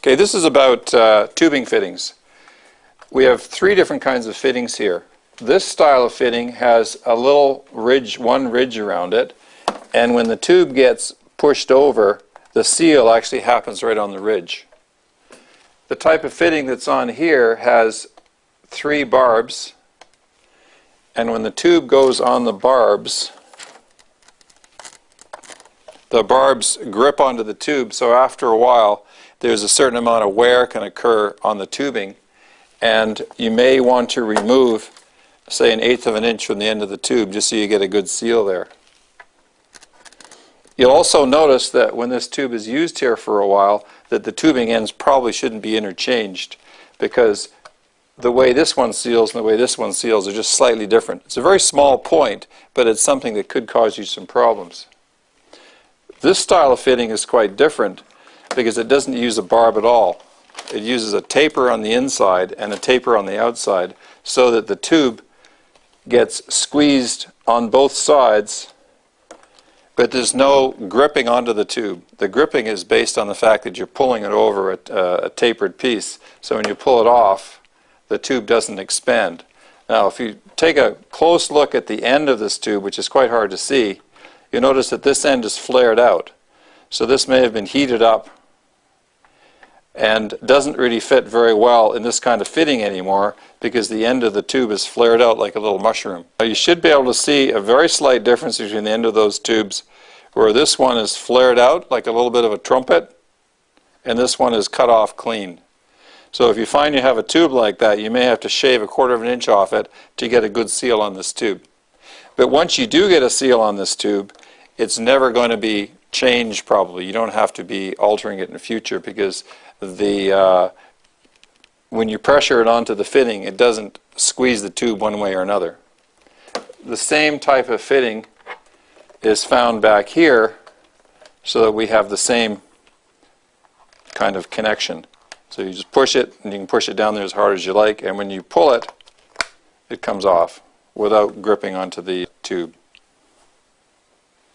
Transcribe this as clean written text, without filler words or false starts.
Okay, this is about tubing fittings. We have three different kinds of fittings here. This style of fitting has a little ridge, one ridge around it, and when the tube gets pushed over, the seal actually happens right on the ridge. The type of fitting that's on here has three barbs, and when the tube goes on the barbs grip onto the tube, so after a while there's a certain amount of wear can occur on the tubing, and you may want to remove, say, 1/8 of an inch from the end of the tube just so you get a good seal there. You'll also notice that when this tube is used here for a while that the tubing ends probably shouldn't be interchanged, because the way this one seals and the way this one seals are just slightly different. It's a very small point, but it's something that could cause you some problems. This style of fitting is quite different because it doesn't use a barb at all. It uses a taper on the inside and a taper on the outside so that the tube gets squeezed on both sides, but there's no gripping onto the tube. The gripping is based on the fact that you're pulling it over a tapered piece, so when you pull it off, the tube doesn't expand. Now, if you take a close look at the end of this tube, which is quite hard to see, you'll notice that this end is flared out. So this may have been heated up and doesn't really fit very well in this kind of fitting anymore because the end of the tube is flared out like a little mushroom. Now, you should be able to see a very slight difference between the end of those tubes, where this one is flared out like a little bit of a trumpet and this one is cut off clean. So if you find you have a tube like that, you may have to shave 1/4 of an inch off it to get a good seal on this tube. But once you do get a seal on this tube, it's never going to be changed probably. You don't have to be altering it in the future because when you pressure it onto the fitting, it doesn't squeeze the tube one way or another. The same type of fitting is found back here so that we have the same kind of connection. So you just push it, and you can push it down there as hard as you like, and when you pull it, it comes off without gripping onto the tube.